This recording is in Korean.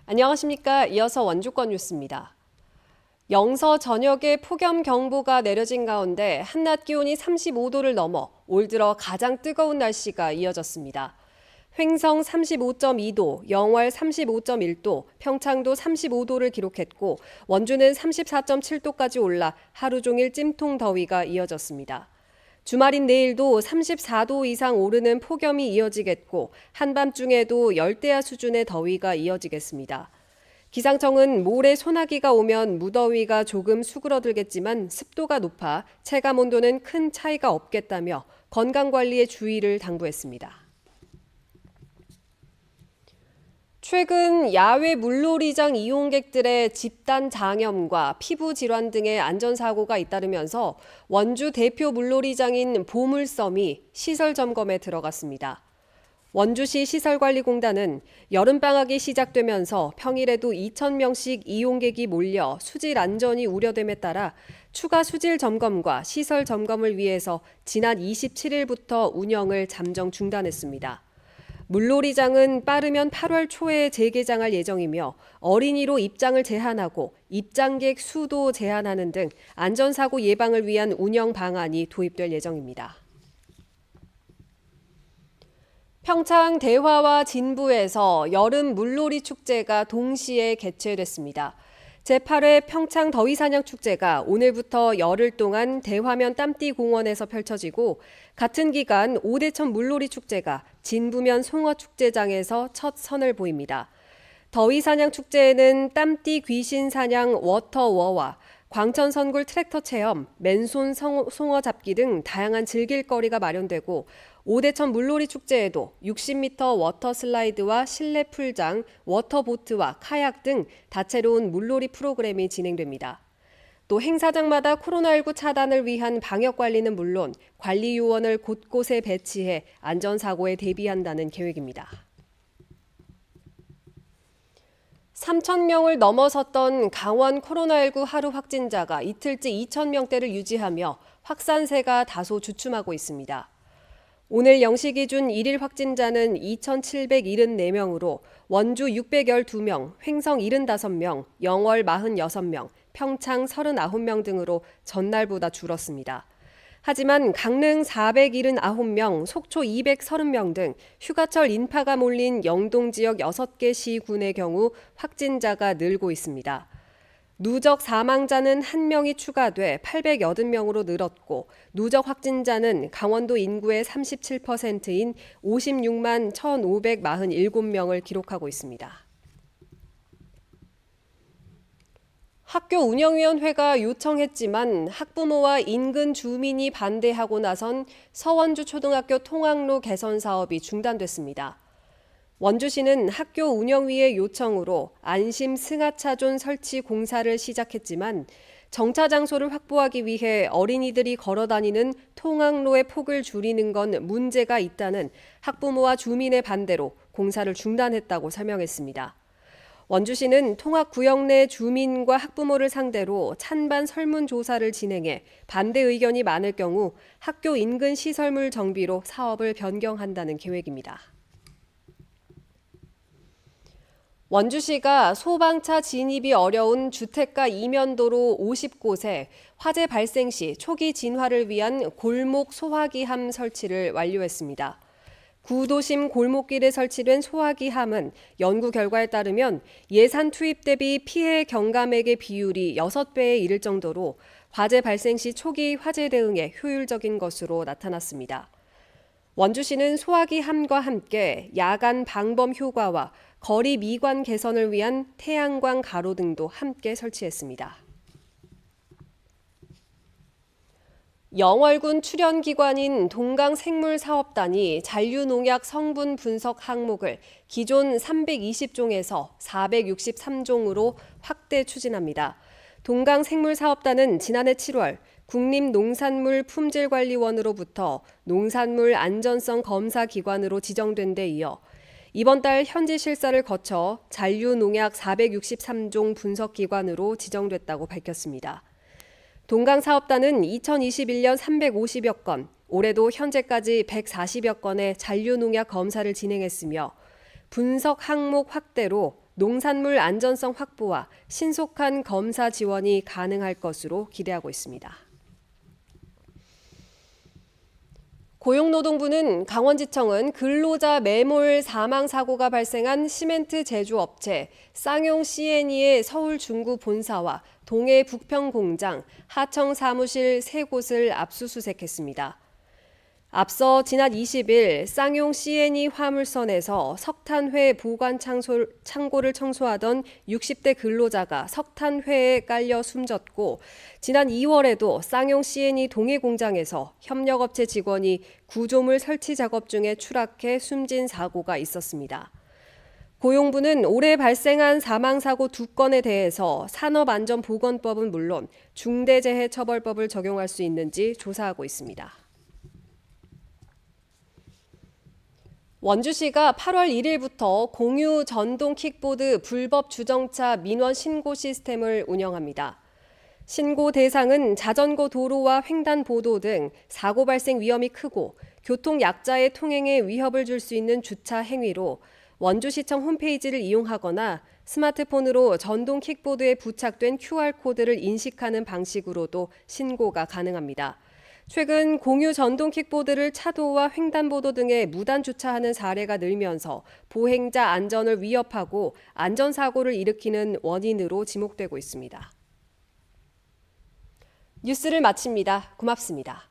안녕하십니까. 이어서 원주권 뉴스입니다. 영서 전역에 폭염경보가 내려진 가운데 한낮 기온이 35도를 넘어 올 들어 가장 뜨거운 날씨가 이어졌습니다. 횡성 35.2도, 영월 35.1도, 평창도 35도를 기록했고 원주는 34.7도까지 올라 하루 종일 찜통 더위가 이어졌습니다. 주말인 내일도 34도 이상 오르는 폭염이 이어지겠고 한밤중에도 열대야 수준의 더위가 이어지겠습니다. 기상청은 모레 소나기가 오면 무더위가 조금 수그러들겠지만 습도가 높아 체감 온도는 큰 차이가 없겠다며 건강관리에 주의를 당부했습니다. 최근 야외 물놀이장 이용객들의 집단 장염과 피부 질환 등의 안전사고가 잇따르면서 원주 대표 물놀이장인 보물섬이 시설 점검에 들어갔습니다. 원주시 시설관리공단은 여름방학이 시작되면서 평일에도 2,000명씩 이용객이 몰려 수질 안전이 우려됨에 따라 추가 수질 점검과 시설 점검을 위해서 지난 27일부터 운영을 잠정 중단했습니다. 물놀이장은 빠르면 8월 초에 재개장할 예정이며 어린이로 입장을 제한하고 입장객 수도 제한하는 등 안전사고 예방을 위한 운영 방안이 도입될 예정입니다. 평창 대화와 진부에서 여름 물놀이 축제가 동시에 개최됐습니다. 제8회 평창 더위사냥축제가 오늘부터 열흘 동안 대화면 땀띠공원에서 펼쳐지고 같은 기간 오대천 물놀이 축제가 진부면 송어축제장에서 첫 선을 보입니다. 더위사냥축제에는 땀띠 귀신사냥 워터워와 광천선굴 트랙터 체험, 맨손 송어 잡기 등 다양한 즐길거리가 마련되고 오대천 물놀이 축제에도 60m 워터 슬라이드와 실내 풀장, 워터보트와 카약 등 다채로운 물놀이 프로그램이 진행됩니다. 또 행사장마다 코로나19 차단을 위한 방역관리는 물론 관리요원을 곳곳에 배치해 안전사고에 대비한다는 계획입니다. 3,000명을 넘어섰던 강원 코로나19 하루 확진자가 이틀째 2,000명대를 유지하며 확산세가 다소 주춤하고 있습니다. 오늘 0시 기준 1일 확진자는 2,774명으로 원주 612명, 횡성 75명, 영월 46명, 평창 39명 등으로 전날보다 줄었습니다. 하지만 강릉 479명, 속초 230명 등 휴가철 인파가 몰린 영동 지역 6개 시군의 경우 확진자가 늘고 있습니다. 누적 사망자는 1명이 추가돼 880명으로 늘었고 누적 확진자는 강원도 인구의 37%인 56만 1,547명을 기록하고 있습니다. 학교 운영위원회가 요청했지만 학부모와 인근 주민이 반대하고 나선 서원주 초등학교 통학로 개선 사업이 중단됐습니다. 원주시는 학교 운영위의 요청으로 안심 승하차존 설치 공사를 시작했지만 정차 장소를 확보하기 위해 어린이들이 걸어다니는 통학로의 폭을 줄이는 건 문제가 있다는 학부모와 주민의 반대로 공사를 중단했다고 설명했습니다. 원주시는 통학구역 내 주민과 학부모를 상대로 찬반 설문조사를 진행해 반대 의견이 많을 경우 학교 인근 시설물 정비로 사업을 변경한다는 계획입니다. 원주시가 소방차 진입이 어려운 주택가 이면도로 50곳에 화재 발생 시 초기 진화를 위한 골목 소화기함 설치를 완료했습니다. 구도심 골목길에 설치된 소화기함은 연구 결과에 따르면 예산 투입 대비 피해 경감액의 비율이 6배에 이를 정도로 화재 발생 시 초기 화재 대응에 효율적인 것으로 나타났습니다. 원주시는 소화기함과 함께 야간 방범 효과와 거리 미관 개선을 위한 태양광 가로 등도 함께 설치했습니다. 영월군 출연기관인 동강생물사업단이 잔류농약 성분 분석 항목을 기존 320종에서 463종으로 확대 추진합니다. 동강생물사업단은 지난해 7월 국립농산물품질관리원으로부터 농산물 안전성 검사 기관으로 지정된 데 이어 이번 달 현지 실사를 거쳐 잔류농약 463종 분석기관으로 지정됐다고 밝혔습니다. 동강사업단은 2021년 350여 건, 올해도 현재까지 140여 건의 잔류농약 검사를 진행했으며 분석 항목 확대로 농산물 안전성 확보와 신속한 검사 지원이 가능할 것으로 기대하고 있습니다. 고용노동부는 강원지청은 근로자 매몰 사망 사고가 발생한 시멘트 제조업체 쌍용 C&E의 서울 중구 본사와 동해 북평 공장, 하청 사무실 3곳을 압수수색했습니다. 앞서 지난 20일 쌍용 C&E 화물선에서 석탄회 보관 창고를 청소하던 60대 근로자가 석탄회에 깔려 숨졌고 지난 2월에도 쌍용 C&E 동해 공장에서 협력업체 직원이 구조물 설치 작업 중에 추락해 숨진 사고가 있었습니다. 고용부는 올해 발생한 사망사고 2건에 대해서 산업안전보건법은 물론 중대재해처벌법을 적용할 수 있는지 조사하고 있습니다. 원주시가 8월 1일부터 공유 전동 킥보드 불법 주정차 민원 신고 시스템을 운영합니다. 신고 대상은 자전거 도로와 횡단보도 등 사고 발생 위험이 크고 교통 약자의 통행에 위협을 줄 수 있는 주차 행위로 원주시청 홈페이지를 이용하거나 스마트폰으로 전동 킥보드에 부착된 QR코드를 인식하는 방식으로도 신고가 가능합니다. 최근 공유 전동 킥보드를 차도와 횡단보도 등에 무단 주차하는 사례가 늘면서 보행자 안전을 위협하고 안전사고를 일으키는 원인으로 지목되고 있습니다. 뉴스를 마칩니다. 고맙습니다.